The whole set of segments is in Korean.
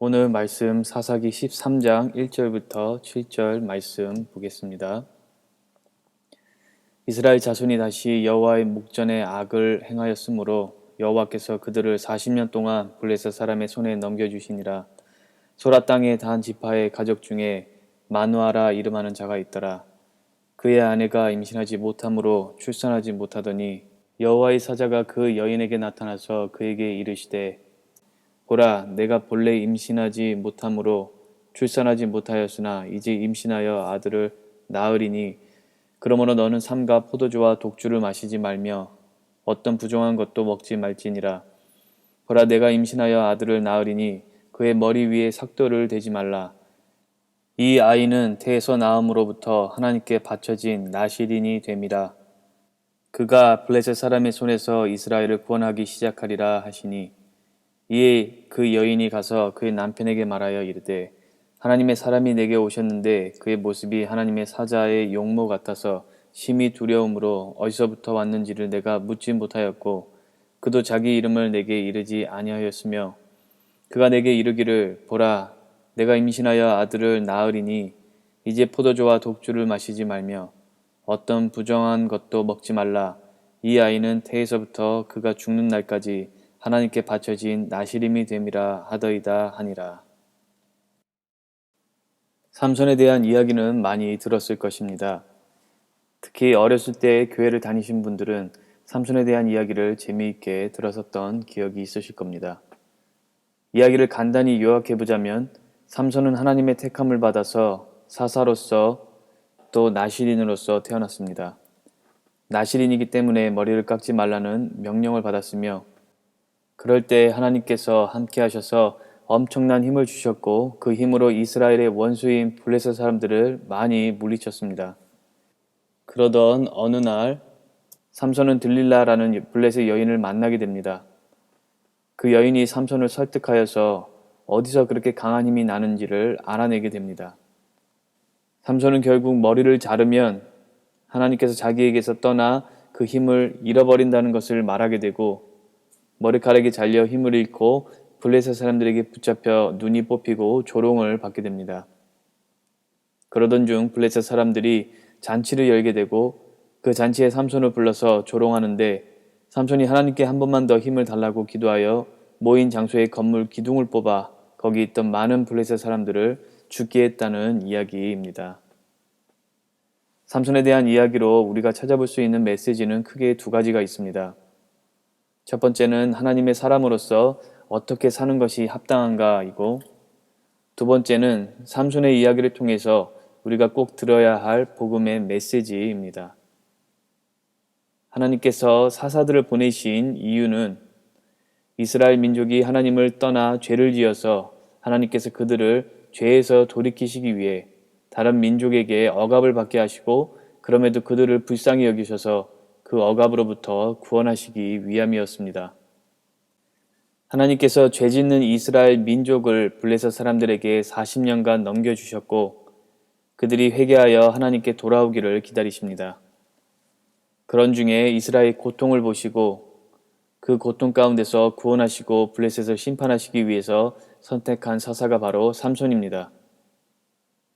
오늘 말씀 사사기 13장 1절부터 7절 말씀 보겠습니다. 이스라엘 자손이 다시 여호와의 목전에 악을 행하였으므로 여호와께서 그들을 40년 동안 블레셋 사람의 손에 넘겨주시니라. 소라 땅의 단 지파의 가족 중에 마누아라 이름하는 자가 있더라. 그의 아내가 임신하지 못함으로 출산하지 못하더니 여호와의 사자가 그 여인에게 나타나서 그에게 이르시되 보라, 내가 본래 임신하지 못함으로 출산하지 못하였으나 이제 임신하여 아들을 낳으리니 그러므로 너는 삼가 포도주와 독주를 마시지 말며 어떤 부정한 것도 먹지 말지니라. 보라, 내가 임신하여 아들을 낳으리니 그의 머리 위에 삭도를 대지 말라. 이 아이는 태에서 낳음으로부터 하나님께 바쳐진 나실인이 됨이라. 그가 블레셋 사람의 손에서 이스라엘을 구원하기 시작하리라 하시니 이에 그 여인이 가서 그의 남편에게 말하여 이르되 하나님의 사람이 내게 오셨는데 그의 모습이 하나님의 사자의 용모 같아서 심히 두려움으로 어디서부터 왔는지를 내가 묻지 못하였고 그도 자기 이름을 내게 이르지 아니하였으며 그가 내게 이르기를 보라 내가 임신하여 아들을 낳으리니 이제 포도주와 독주를 마시지 말며 어떤 부정한 것도 먹지 말라. 이 아이는 태에서부터 그가 죽는 날까지 하나님께 바쳐진 나시림이 됨이라 하더이다 하니라. 삼손에 대한 이야기는 많이 들었을 것입니다. 특히 어렸을 때 교회를 다니신 분들은 삼손에 대한 이야기를 재미있게 들었었던 기억이 있으실 겁니다. 이야기를 간단히 요약해보자면 삼손은 하나님의 택함을 받아서 사사로서 또 나실인으로서 태어났습니다. 나실인이기 때문에 머리를 깎지 말라는 명령을 받았으며 그럴 때 하나님께서 함께 하셔서 엄청난 힘을 주셨고 그 힘으로 이스라엘의 원수인 블레셋 사람들을 많이 물리쳤습니다. 그러던 어느 날 삼손은 들릴라라는 블레셋 여인을 만나게 됩니다. 그 여인이 삼손을 설득하여서 어디서 그렇게 강한 힘이 나는지를 알아내게 됩니다. 삼손은 결국 머리를 자르면 하나님께서 자기에게서 떠나 그 힘을 잃어버린다는 것을 말하게 되고 머리카락이 잘려 힘을 잃고 블레셋 사람들에게 붙잡혀 눈이 뽑히고 조롱을 받게 됩니다. 그러던 중 블레셋 사람들이 잔치를 열게 되고 그 잔치에 삼손을 불러서 조롱하는데 삼손이 하나님께 한 번만 더 힘을 달라고 기도하여 모인 장소에 건물 기둥을 뽑아 거기 있던 많은 블레셋 사람들을 죽게 했다는 이야기입니다. 삼손에 대한 이야기로 우리가 찾아볼 수 있는 메시지는 크게 두 가지가 있습니다. 첫 번째는 하나님의 사람으로서 어떻게 사는 것이 합당한가이고 두 번째는 삼손의 이야기를 통해서 우리가 꼭 들어야 할 복음의 메시지입니다. 하나님께서 사사들을 보내신 이유는 이스라엘 민족이 하나님을 떠나 죄를 지어서 하나님께서 그들을 죄에서 돌이키시기 위해 다른 민족에게 억압을 받게 하시고 그럼에도 그들을 불쌍히 여기셔서 그 억압으로부터 구원하시기 위함이었습니다. 하나님께서 죄짓는 이스라엘 민족을 블레셋 사람들에게 40년간 넘겨주셨고 그들이 회개하여 하나님께 돌아오기를 기다리십니다. 그런 중에 이스라엘의 고통을 보시고 그 고통 가운데서 구원하시고 블레셋을 심판하시기 위해서 선택한 사사가 바로 삼손입니다.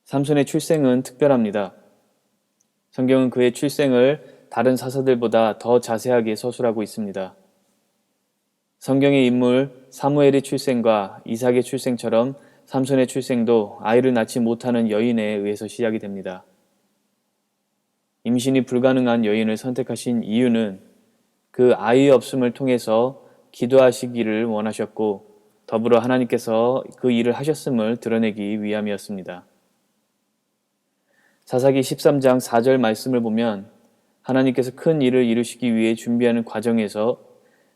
삼손의 출생은 특별합니다. 성경은 그의 출생을 다른 사사들보다 더 자세하게 서술하고 있습니다. 성경의 인물 사무엘의 출생과 이삭의 출생처럼 삼손의 출생도 아이를 낳지 못하는 여인에 의해서 시작이 됩니다. 임신이 불가능한 여인을 선택하신 이유는 그 아이 없음을 통해서 기도하시기를 원하셨고 더불어 하나님께서 그 일을 하셨음을 드러내기 위함이었습니다. 사사기 13장 4절 말씀을 보면 하나님께서 큰 일을 이루시기 위해 준비하는 과정에서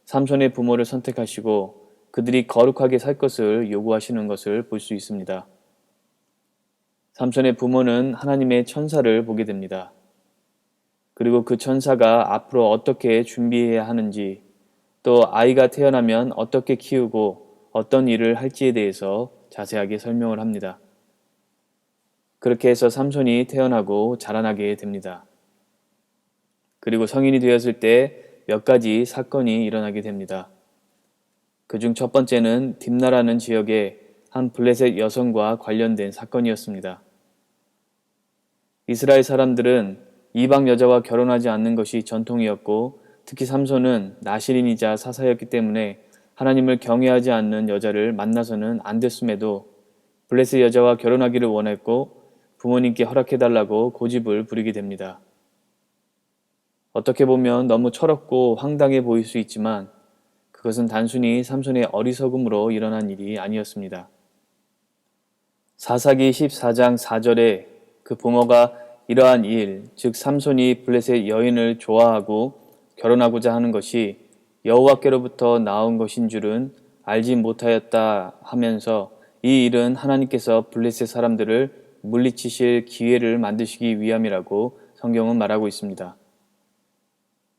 삼손의 부모를 선택하시고 그들이 거룩하게 살 것을 요구하시는 것을 볼 수 있습니다. 삼손의 부모는 하나님의 천사를 보게 됩니다. 그리고 그 천사가 앞으로 어떻게 준비해야 하는지 또 아이가 태어나면 어떻게 키우고 어떤 일을 할지에 대해서 자세하게 설명을 합니다. 그렇게 해서 삼손이 태어나고 자라나게 됩니다. 그리고 성인이 되었을 때 몇 가지 사건이 일어나게 됩니다. 그중 첫 번째는 딥나라는 지역에 한 블레셋 여성과 관련된 사건이었습니다. 이스라엘 사람들은 이방 여자와 결혼하지 않는 것이 전통이었고 특히 삼손은 나실인이자 사사였기 때문에 하나님을 경외하지 않는 여자를 만나서는 안 됐음에도 블레셋 여자와 결혼하기를 원했고 부모님께 허락해달라고 고집을 부리게 됩니다. 어떻게 보면 너무 철없고 황당해 보일 수 있지만 그것은 단순히 삼손의 어리석음으로 일어난 일이 아니었습니다. 사사기 14장 4절에 그 부모가 이러한 일, 즉 삼손이 블레셋 여인을 좋아하고 결혼하고자 하는 것이 여호와께로부터 나온 것인 줄은 알지 못하였다 하면서 이 일은 하나님께서 블레셋 사람들을 물리치실 기회를 만드시기 위함이라고 성경은 말하고 있습니다.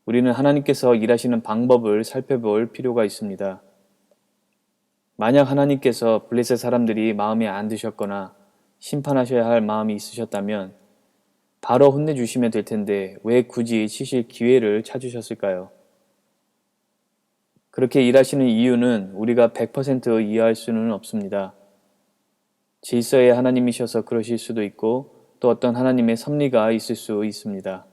우리는 하나님께서 일하시는 방법을 살펴볼 필요가 있습니다. 만약 하나님께서 블레셋 사람들이 마음에 안 드셨거나 심판하셔야 할 마음이 있으셨다면 바로 혼내주시면 될 텐데 왜 굳이 치실 기회를 찾으셨을까요? 그렇게 일하시는 이유는 우리가 100% 이해할 수는 없습니다. 질서의 하나님이셔서 그러실 수도 있고 또 어떤 하나님의 섭리가 있을 수 있습니다.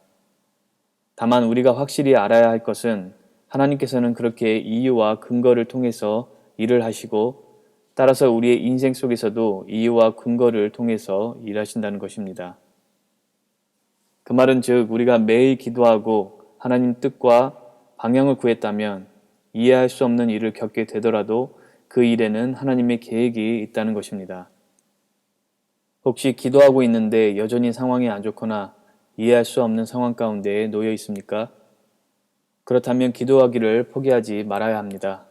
다만 우리가 확실히 알아야 할 것은 하나님께서는 그렇게 이유와 근거를 통해서 일을 하시고 따라서 우리의 인생 속에서도 이유와 근거를 통해서 일하신다는 것입니다. 그 말은 즉 우리가 매일 기도하고 하나님 뜻과 방향을 구했다면 이해할 수 없는 일을 겪게 되더라도 그 일에는 하나님의 계획이 있다는 것입니다. 혹시 기도하고 있는데 여전히 상황이 안 좋거나 이해할 수 없는 상황 가운데 놓여 있습니까? 그렇다면 기도하기를 포기하지 말아야 합니다.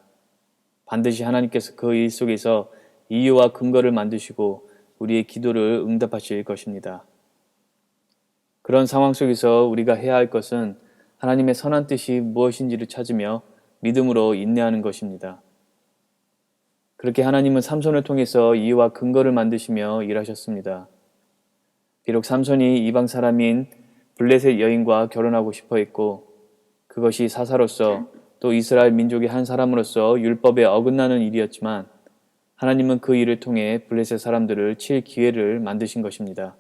반드시 하나님께서 그 일 속에서 이유와 근거를 만드시고 우리의 기도를 응답하실 것입니다. 그런 상황 속에서 우리가 해야 할 것은 하나님의 선한 뜻이 무엇인지를 찾으며 믿음으로 인내하는 것입니다. 그렇게 하나님은 삼손을 통해서 이유와 근거를 만드시며 일하셨습니다. 비록 삼손이 이방 사람인 블레셋 여인과 결혼하고 싶어 했고 그것이 사사로서 또 이스라엘 민족의 한 사람으로서 율법에 어긋나는 일이었지만 하나님은 그 일을 통해 블레셋 사람들을 칠 기회를 만드신 것입니다.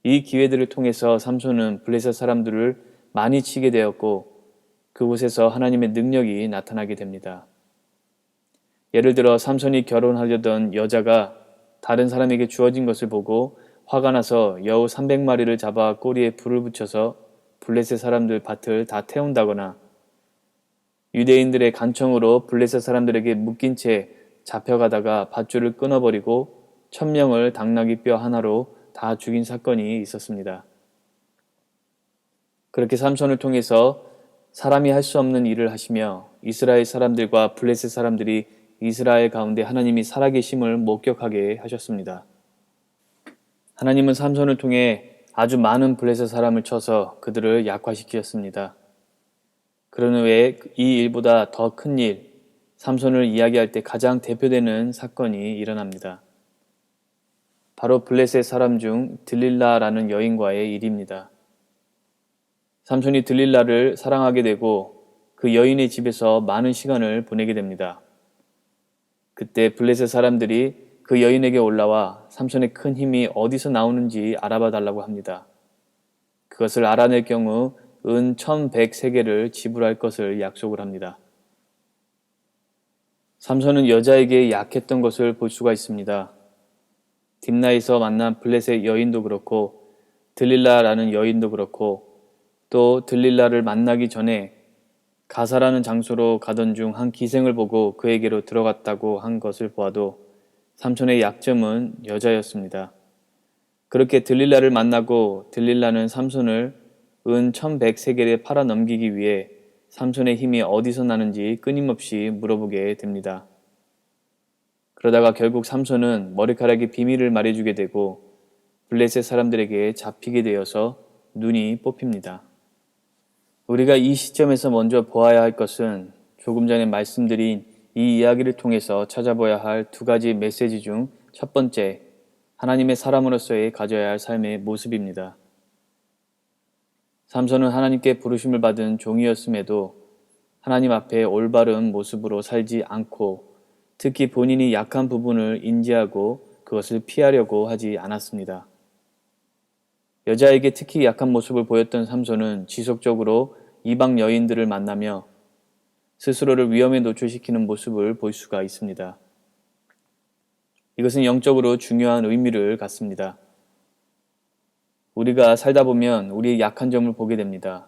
이 기회들을 통해서 삼손은 블레셋 사람들을 많이 치게 되었고 그곳에서 하나님의 능력이 나타나게 됩니다. 예를 들어 삼손이 결혼하려던 여자가 다른 사람에게 주어진 것을 보고 화가 나서 여우 300마리를 잡아 꼬리에 불을 붙여서 블레셋 사람들 밭을 다 태운다거나 유대인들의 간청으로 블레셋 사람들에게 묶인 채 잡혀가다가 밧줄을 끊어버리고 1000명을 당나귀 뼈 하나로 다 죽인 사건이 있었습니다. 그렇게 삼손을 통해서 사람이 할 수 없는 일을 하시며 이스라엘 사람들과 블레셋 사람들이 이스라엘 가운데 하나님이 살아계심을 목격하게 하셨습니다. 하나님은 삼손을 통해 아주 많은 블레셋 사람을 쳐서 그들을 약화시키셨습니다. 그런 후에 이 일보다 더 큰 일, 삼손을 이야기할 때 가장 대표되는 사건이 일어납니다. 바로 블레셋 사람 중 들릴라라는 여인과의 일입니다. 삼손이 들릴라를 사랑하게 되고 그 여인의 집에서 많은 시간을 보내게 됩니다. 그때 블레셋 사람들이 그 여인에게 올라와 삼손의 큰 힘이 어디서 나오는지 알아봐 달라고 합니다. 그것을 알아낼 경우 은 1100세겔을 지불할 것을 약속을 합니다. 삼손은 여자에게 약했던 것을 볼 수가 있습니다. 딥나에서 만난 블레셋 여인도 그렇고 들릴라라는 여인도 그렇고 또 들릴라를 만나기 전에 가사라는 장소로 가던 중 한 기생을 보고 그에게로 들어갔다고 한 것을 보아도 삼손의 약점은 여자였습니다. 그렇게 들릴라를 만나고 들릴라는 삼손을 은 1100세겔에 팔아 넘기기 위해 삼손의 힘이 어디서 나는지 끊임없이 물어보게 됩니다. 그러다가 결국 삼손은 머리카락의 비밀을 말해주게 되고 블레셋 사람들에게 잡히게 되어서 눈이 뽑힙니다. 우리가 이 시점에서 먼저 보아야 할 것은 조금 전에 말씀드린 이 이야기를 통해서 찾아봐야 할 두 가지 메시지 중 첫 번째, 하나님의 사람으로서의 가져야 할 삶의 모습입니다. 삼손은 하나님께 부르심을 받은 종이었음에도 하나님 앞에 올바른 모습으로 살지 않고 특히 본인이 약한 부분을 인지하고 그것을 피하려고 하지 않았습니다. 여자에게 특히 약한 모습을 보였던 삼손은 지속적으로 이방 여인들을 만나며 스스로를 위험에 노출시키는 모습을 볼 수가 있습니다. 이것은 영적으로 중요한 의미를 갖습니다. 우리가 살다 보면 우리의 약한 점을 보게 됩니다.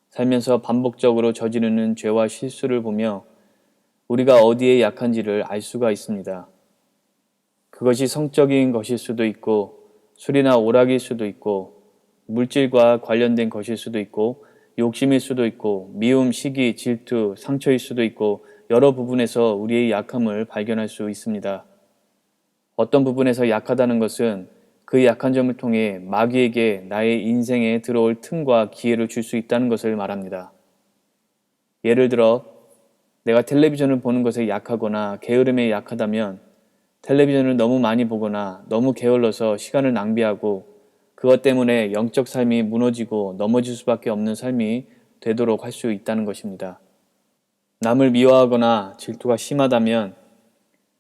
살면서 반복적으로 저지르는 죄와 실수를 보며 우리가 어디에 약한지를 알 수가 있습니다. 그것이 성적인 것일 수도 있고 술이나 오락일 수도 있고 물질과 관련된 것일 수도 있고 욕심일 수도 있고 미움, 시기, 질투, 상처일 수도 있고 여러 부분에서 우리의 약함을 발견할 수 있습니다. 어떤 부분에서 약하다는 것은 그 약한 점을 통해 마귀에게 나의 인생에 들어올 틈과 기회를 줄 수 있다는 것을 말합니다. 예를 들어 내가 텔레비전을 보는 것에 약하거나 게으름에 약하다면 텔레비전을 너무 많이 보거나 너무 게을러서 시간을 낭비하고 그것 때문에 영적 삶이 무너지고 넘어질 수밖에 없는 삶이 되도록 할 수 있다는 것입니다. 남을 미워하거나 질투가 심하다면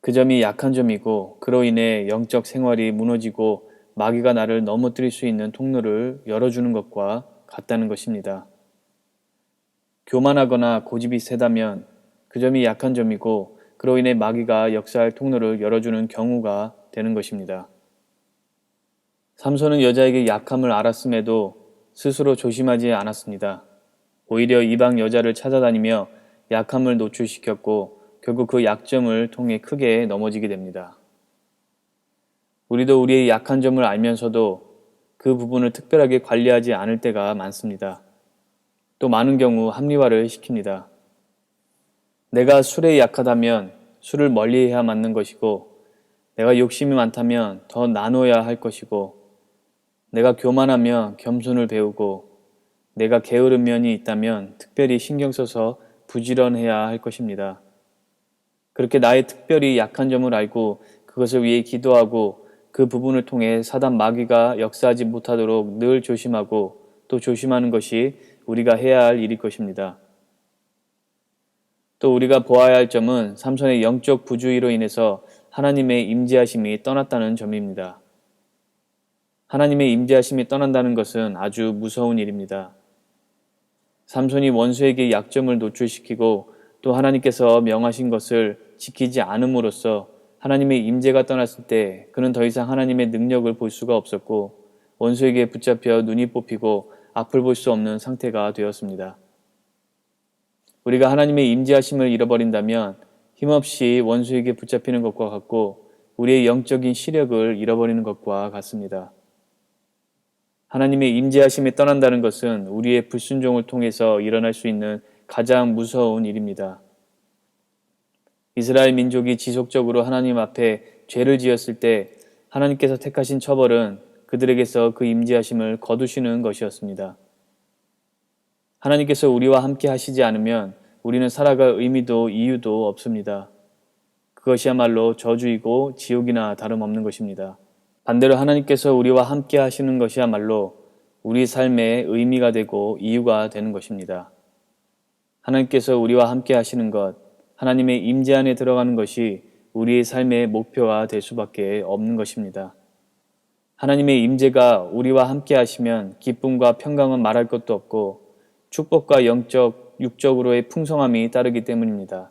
그 점이 약한 점이고 그로 인해 영적 생활이 무너지고 마귀가 나를 넘어뜨릴 수 있는 통로를 열어주는 것과 같다는 것입니다. 교만하거나 고집이 세다면 그 점이 약한 점이고 그로 인해 마귀가 역사할 통로를 열어주는 경우가 되는 것입니다. 삼손은 여자에게 약함을 알았음에도 스스로 조심하지 않았습니다. 오히려 이방 여자를 찾아다니며 약함을 노출시켰고 결국 그 약점을 통해 크게 넘어지게 됩니다. 우리도 우리의 약한 점을 알면서도 그 부분을 특별하게 관리하지 않을 때가 많습니다. 또 많은 경우 합리화를 시킵니다. 내가 술에 약하다면 술을 멀리해야 맞는 것이고 내가 욕심이 많다면 더 나눠야 할 것이고 내가 교만하면 겸손을 배우고 내가 게으른 면이 있다면 특별히 신경 써서 부지런해야 할 것입니다. 그렇게 나의 특별히 약한 점을 알고 그것을 위해 기도하고 그 부분을 통해 사단 마귀가 역사하지 못하도록 늘 조심하고 또 조심하는 것이 우리가 해야 할 일일 것입니다. 또 우리가 보아야 할 점은 삼손의 영적 부주의로 인해서 하나님의 임재하심이 떠났다는 점입니다. 하나님의 임재하심이 떠난다는 것은 아주 무서운 일입니다. 삼손이 원수에게 약점을 노출시키고 또 하나님께서 명하신 것을 지키지 않음으로써 하나님의 임재가 떠났을 때 그는 더 이상 하나님의 능력을 볼 수가 없었고 원수에게 붙잡혀 눈이 뽑히고 앞을 볼 수 없는 상태가 되었습니다. 우리가 하나님의 임재하심을 잃어버린다면 힘없이 원수에게 붙잡히는 것과 같고 우리의 영적인 시력을 잃어버리는 것과 같습니다. 하나님의 임재하심이 떠난다는 것은 우리의 불순종을 통해서 일어날 수 있는 가장 무서운 일입니다. 이스라엘 민족이 지속적으로 하나님 앞에 죄를 지었을 때 하나님께서 택하신 처벌은 그들에게서 그 임재하심을 거두시는 것이었습니다. 하나님께서 우리와 함께 하시지 않으면 우리는 살아갈 의미도 이유도 없습니다. 그것이야말로 저주이고 지옥이나 다름없는 것입니다. 반대로 하나님께서 우리와 함께 하시는 것이야말로 우리 삶의 의미가 되고 이유가 되는 것입니다. 하나님께서 우리와 함께 하시는 것, 하나님의 임재 안에 들어가는 것이 우리의 삶의 목표가 될 수밖에 없는 것입니다. 하나님의 임재가 우리와 함께 하시면 기쁨과 평강은 말할 것도 없고 축복과 영적, 육적으로의 풍성함이 따르기 때문입니다.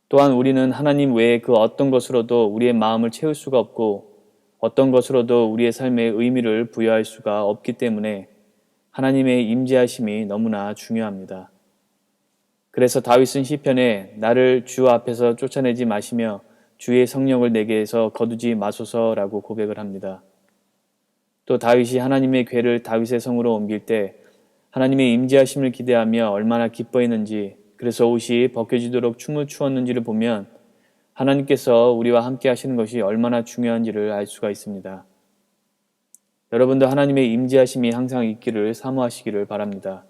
또한 우리는 하나님 외에 그 어떤 것으로도 우리의 마음을 채울 수가 없고 어떤 것으로도 우리의 삶에 의미를 부여할 수가 없기 때문에 하나님의 임재하심이 너무나 중요합니다. 그래서 다윗은 시편에 나를 주 앞에서 쫓아내지 마시며 주의 성령을 내게에서 거두지 마소서라고 고백을 합니다. 또 다윗이 하나님의 궤를 다윗의 성으로 옮길 때 하나님의 임재하심을 기대하며 얼마나 기뻐했는지 그래서 옷이 벗겨지도록 춤을 추었는지를 보면 하나님께서 우리와 함께 하시는 것이 얼마나 중요한지를 알 수가 있습니다. 여러분도 하나님의 임재하심이 항상 있기를 사모하시기를 바랍니다.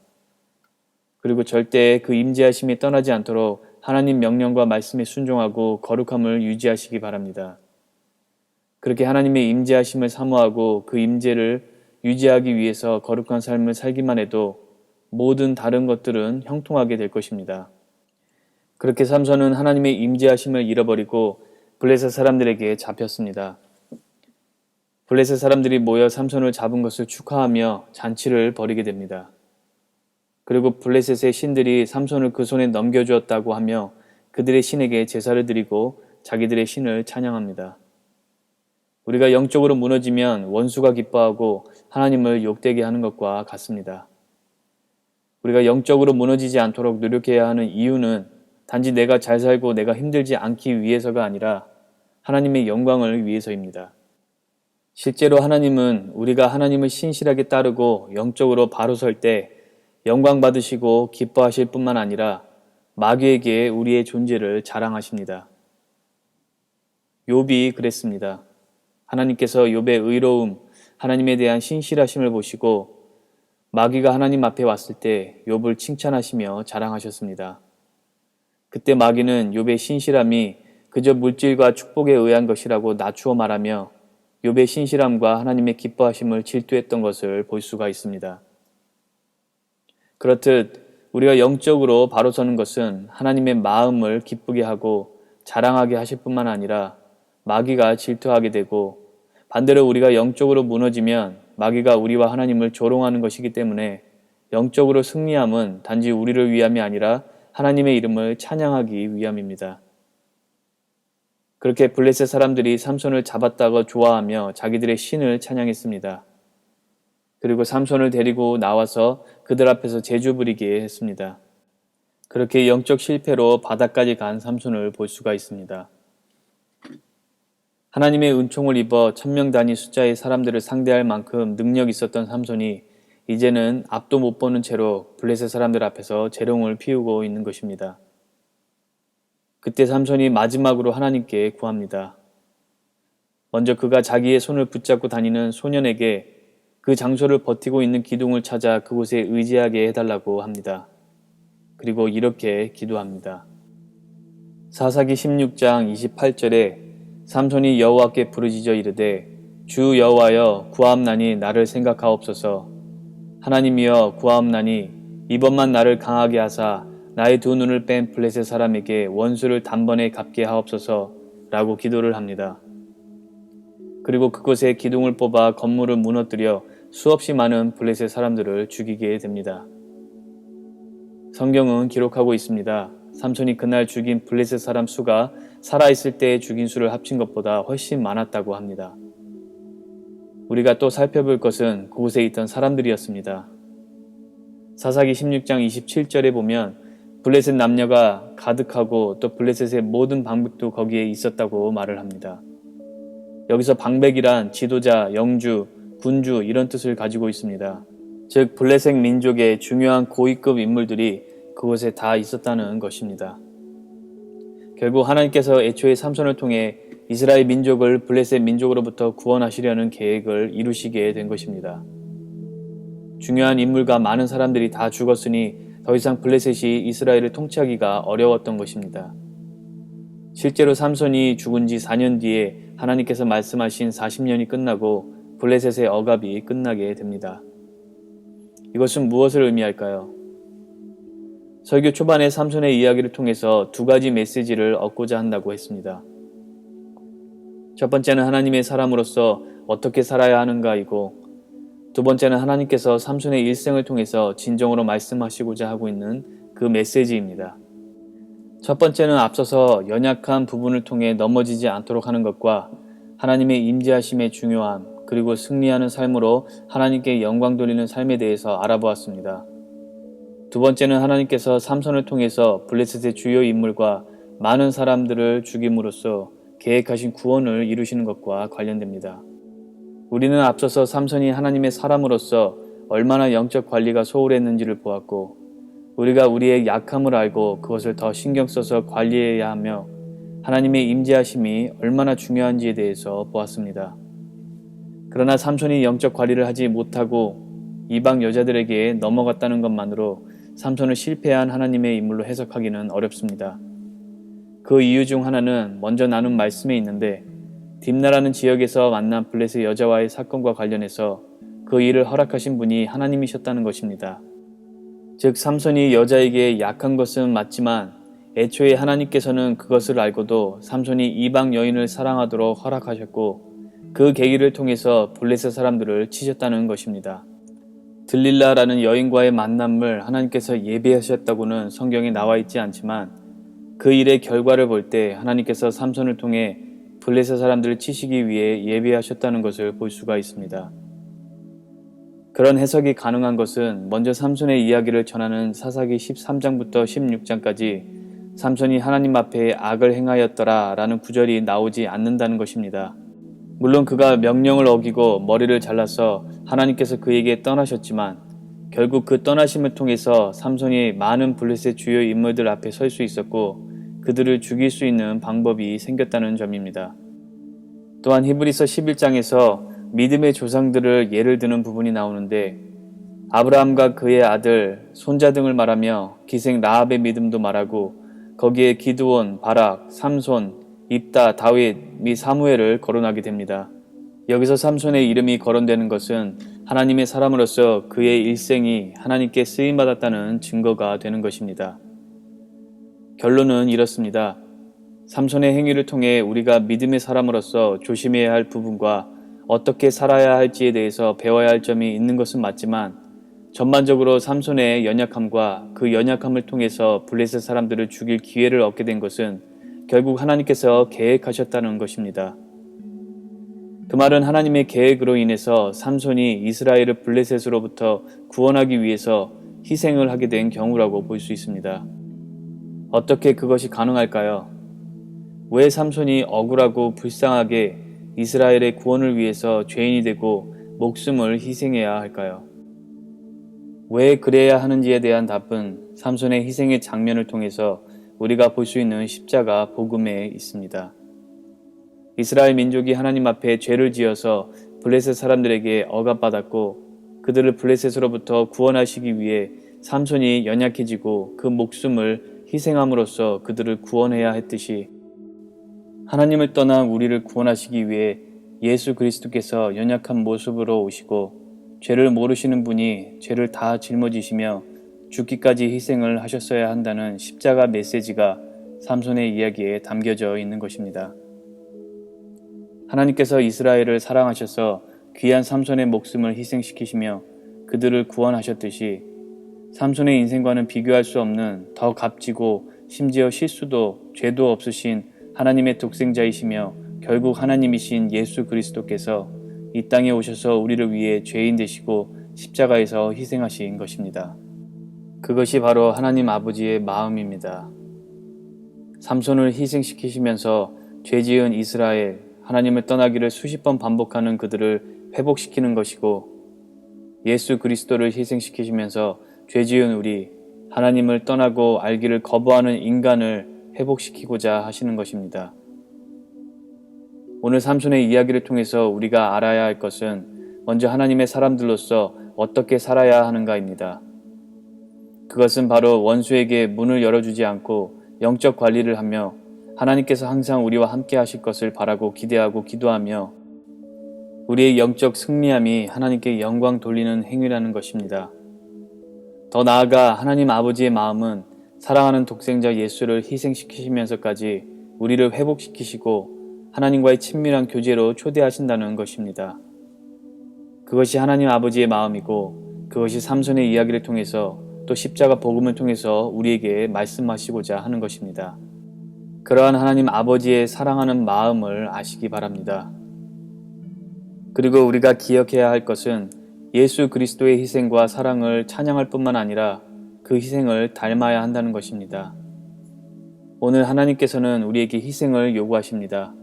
그리고 절대 그 임재하심이 떠나지 않도록 하나님 명령과 말씀에 순종하고 거룩함을 유지하시기 바랍니다. 그렇게 하나님의 임재하심을 사모하고 그 임재를 유지하기 위해서 거룩한 삶을 살기만 해도 모든 다른 것들은 형통하게 될 것입니다. 그렇게 삼손은 하나님의 임재하심을 잃어버리고 블레셋 사람들에게 잡혔습니다. 블레셋 사람들이 모여 삼손을 잡은 것을 축하하며 잔치를 벌이게 됩니다. 그리고 블레셋의 신들이 삼손을 그 손에 넘겨주었다고 하며 그들의 신에게 제사를 드리고 자기들의 신을 찬양합니다. 우리가 영적으로 무너지면 원수가 기뻐하고 하나님을 욕되게 하는 것과 같습니다. 우리가 영적으로 무너지지 않도록 노력해야 하는 이유는 단지 내가 잘 살고 내가 힘들지 않기 위해서가 아니라 하나님의 영광을 위해서입니다. 실제로 하나님은 우리가 하나님을 신실하게 따르고 영적으로 바로 설 때 영광 받으시고 기뻐하실 뿐만 아니라 마귀에게 우리의 존재를 자랑하십니다. 욥이 그랬습니다. 하나님께서 욥의 의로움, 하나님에 대한 신실하심을 보시고 마귀가 하나님 앞에 왔을 때 욥을 칭찬하시며 자랑하셨습니다. 그때 마귀는 욥의 신실함이 그저 물질과 축복에 의한 것이라고 낮추어 말하며 욥의 신실함과 하나님의 기뻐하심을 질투했던 것을 볼 수가 있습니다. 그렇듯 우리가 영적으로 바로 서는 것은 하나님의 마음을 기쁘게 하고 자랑하게 하실 뿐만 아니라 마귀가 질투하게 되고 반대로 우리가 영적으로 무너지면 마귀가 우리와 하나님을 조롱하는 것이기 때문에 영적으로 승리함은 단지 우리를 위함이 아니라 하나님의 이름을 찬양하기 위함입니다. 그렇게 블레셋 사람들이 삼손을 잡았다고 좋아하며 자기들의 신을 찬양했습니다. 그리고 삼손을 데리고 나와서 그들 앞에서 제주 부리게 했습니다. 그렇게 영적 실패로 바다까지 간 삼손을 볼 수가 있습니다. 하나님의 은총을 입어 1000명 단위 숫자의 사람들을 상대할 만큼 능력 있었던 삼손이 이제는 앞도 못 보는 채로 블레셋 사람들 앞에서 재롱을 피우고 있는 것입니다. 그때 삼손이 마지막으로 하나님께 구합니다. 먼저 그가 자기의 손을 붙잡고 다니는 소년에게 그 장소를 버티고 있는 기둥을 찾아 그곳에 의지하게 해달라고 합니다. 그리고 이렇게 기도합니다. 사사기 16장 28절에 삼손이 여호와께 부르짖어 이르되 주 여호와여 구하옵나니 나를 생각하옵소서. 하나님이여 구하옵나니 이번만 나를 강하게 하사 나의 두 눈을 뺀 블레셋 사람에게 원수를 단번에 갚게 하옵소서 라고 기도를 합니다. 그리고 그곳에 기둥을 뽑아 건물을 무너뜨려 수없이 많은 블레셋 사람들을 죽이게 됩니다. 성경은 기록하고 있습니다. 삼손이 그날 죽인 블레셋 사람 수가 살아있을 때 죽인 수를 합친 것보다 훨씬 많았다고 합니다. 우리가 또 살펴볼 것은 그곳에 있던 사람들이었습니다. 사사기 16장 27절에 보면 블레셋 남녀가 가득하고 또 블레셋의 모든 방백도 거기에 있었다고 말을 합니다. 여기서 방백이란 지도자, 영주, 군주 이런 뜻을 가지고 있습니다. 즉 블레셋 민족의 중요한 고위급 인물들이 그곳에 다 있었다는 것입니다. 결국 하나님께서 애초에 삼손을 통해 이스라엘 민족을 블레셋 민족으로부터 구원하시려는 계획을 이루시게 된 것입니다. 중요한 인물과 많은 사람들이 다 죽었으니 더 이상 블레셋이 이스라엘을 통치하기가 어려웠던 것입니다. 실제로 삼손이 죽은 지 4년 뒤에 하나님께서 말씀하신 40년이 끝나고 블레셋의 억압이 끝나게 됩니다. 이것은 무엇을 의미할까요? 설교 초반에 삼손의 이야기를 통해서 두 가지 메시지를 얻고자 한다고 했습니다. 첫 번째는 하나님의 사람으로서 어떻게 살아야 하는가이고 두 번째는 하나님께서 삼손의 일생을 통해서 진정으로 말씀하시고자 하고 있는 그 메시지입니다. 첫 번째는 앞서서 연약한 부분을 통해 넘어지지 않도록 하는 것과 하나님의 임재하심의 중요함 그리고 승리하는 삶으로 하나님께 영광 돌리는 삶에 대해서 알아보았습니다. 두 번째는 하나님께서 삼손을 통해서 블레셋의 주요 인물과 많은 사람들을 죽임으로써 계획하신 구원을 이루시는 것과 관련됩니다. 우리는 앞서서 삼손이 하나님의 사람으로서 얼마나 영적 관리가 소홀했는지를 보았고 우리가 우리의 약함을 알고 그것을 더 신경 써서 관리해야 하며 하나님의 임재하심이 얼마나 중요한지에 대해서 보았습니다. 그러나 삼손이 영적 관리를 하지 못하고 이방 여자들에게 넘어갔다는 것만으로 삼손을 실패한 하나님의 인물로 해석하기는 어렵습니다. 그 이유 중 하나는 먼저 나눈 말씀에 있는데 딥나라는 지역에서 만난 블레셋 여자와의 사건과 관련해서 그 일을 허락하신 분이 하나님이셨다는 것입니다. 즉 삼손이 여자에게 약한 것은 맞지만 애초에 하나님께서는 그것을 알고도 삼손이 이방 여인을 사랑하도록 허락하셨고 그 계기를 통해서 블레셋 사람들을 치셨다는 것입니다. 들릴라라는 여인과의 만남을 하나님께서 예비하셨다고는 성경에 나와 있지 않지만 그 일의 결과를 볼 때 하나님께서 삼손을 통해 블레셋 사람들을 치시기 위해 예비하셨다는 것을 볼 수가 있습니다. 그런 해석이 가능한 것은 먼저 삼손의 이야기를 전하는 사사기 13장부터 16장까지 삼손이 하나님 앞에 악을 행하였더라 라는 구절이 나오지 않는다는 것입니다. 물론 그가 명령을 어기고 머리를 잘라서 하나님께서 그에게 떠나셨지만 결국 그 떠나심을 통해서 삼손이 많은 블레셋 주요 인물들 앞에 설 수 있었고 그들을 죽일 수 있는 방법이 생겼다는 점입니다. 또한 히브리서 11장에서 믿음의 조상들을 예를 드는 부분이 나오는데 아브라함과 그의 아들, 손자 등을 말하며 기생 라합의 믿음도 말하고 거기에 기드온, 바락, 삼손, 입다, 다윗 및 사무엘을 거론하게 됩니다. 여기서 삼손의 이름이 거론되는 것은 하나님의 사람으로서 그의 일생이 하나님께 쓰임받았다는 증거가 되는 것입니다. 결론은 이렇습니다. 삼손의 행위를 통해 우리가 믿음의 사람으로서 조심해야 할 부분과 어떻게 살아야 할지에 대해서 배워야 할 점이 있는 것은 맞지만 전반적으로 삼손의 연약함과 그 연약함을 통해서 블레셋 사람들을 죽일 기회를 얻게 된 것은 결국 하나님께서 계획하셨다는 것입니다. 그 말은 하나님의 계획으로 인해서 삼손이 이스라엘을 블레셋으로부터 구원하기 위해서 희생을 하게 된 경우라고 볼 수 있습니다. 어떻게 그것이 가능할까요? 왜 삼손이 억울하고 불쌍하게 이스라엘의 구원을 위해서 죄인이 되고 목숨을 희생해야 할까요? 왜 그래야 하는지에 대한 답은 삼손의 희생의 장면을 통해서 우리가 볼 수 있는 십자가 복음에 있습니다. 이스라엘 민족이 하나님 앞에 죄를 지어서 블레셋 사람들에게 억압받았고 그들을 블레셋으로부터 구원하시기 위해 삼손이 연약해지고 그 목숨을 희생함으로써 그들을 구원해야 했듯이 하나님을 떠난 우리를 구원하시기 위해 예수 그리스도께서 연약한 모습으로 오시고 죄를 모르시는 분이 죄를 다 짊어지시며 죽기까지 희생을 하셨어야 한다는 십자가 메시지가 삼손의 이야기에 담겨져 있는 것입니다. 하나님께서 이스라엘을 사랑하셔서 귀한 삼손의 목숨을 희생시키시며 그들을 구원하셨듯이 삼손의 인생과는 비교할 수 없는 더 값지고 심지어 실수도 죄도 없으신 하나님의 독생자이시며 결국 하나님이신 예수 그리스도께서 이 땅에 오셔서 우리를 위해 죄인 되시고 십자가에서 희생하신 것입니다. 그것이 바로 하나님 아버지의 마음입니다. 삼손을 희생시키시면서 죄지은 이스라엘, 하나님을 떠나기를 수십 번 반복하는 그들을 회복시키는 것이고 예수 그리스도를 희생시키시면서 죄지은 우리, 하나님을 떠나고 알기를 거부하는 인간을 회복시키고자 하시는 것입니다. 오늘 삼손의 이야기를 통해서 우리가 알아야 할 것은 먼저 하나님의 사람들로서 어떻게 살아야 하는가입니다. 그것은 바로 원수에게 문을 열어주지 않고 영적 관리를 하며 하나님께서 항상 우리와 함께 하실 것을 바라고 기대하고 기도하며 우리의 영적 승리함이 하나님께 영광 돌리는 행위라는 것입니다. 더 나아가 하나님 아버지의 마음은 사랑하는 독생자 예수를 희생시키시면서까지 우리를 회복시키시고 하나님과의 친밀한 교제로 초대하신다는 것입니다. 그것이 하나님 아버지의 마음이고 그것이 삼손의 이야기를 통해서 또 십자가 복음을 통해서 우리에게 말씀하시고자 하는 것입니다. 그러한 하나님 아버지의 사랑하는 마음을 아시기 바랍니다. 그리고 우리가 기억해야 할 것은 예수 그리스도의 희생과 사랑을 찬양할 뿐만 아니라 그 희생을 닮아야 한다는 것입니다. 오늘 하나님께서는 우리에게 희생을 요구하십니다.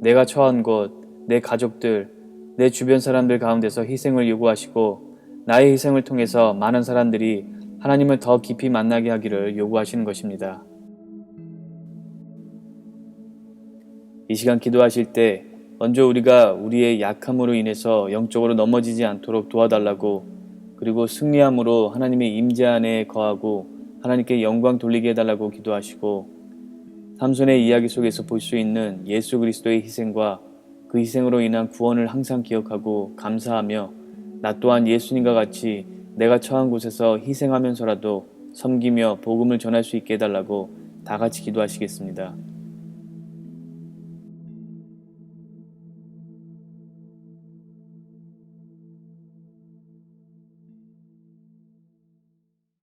내가 처한 곳, 내 가족들, 내 주변 사람들 가운데서 희생을 요구하시고 나의 희생을 통해서 많은 사람들이 하나님을 더 깊이 만나게 하기를 요구하시는 것입니다. 이 시간 기도하실 때 먼저 우리가 우리의 약함으로 인해서 영적으로 넘어지지 않도록 도와달라고 그리고 승리함으로 하나님의 임재 안에 거하고 하나님께 영광 돌리게 해달라고 기도하시고 삼손의 이야기 속에서 볼 수 있는 예수 그리스도의 희생과 그 희생으로 인한 구원을 항상 기억하고 감사하며 나 또한 예수님과 같이 내가 처한 곳에서 희생하면서라도 섬기며 복음을 전할 수 있게 해달라고 다 같이 기도하시겠습니다.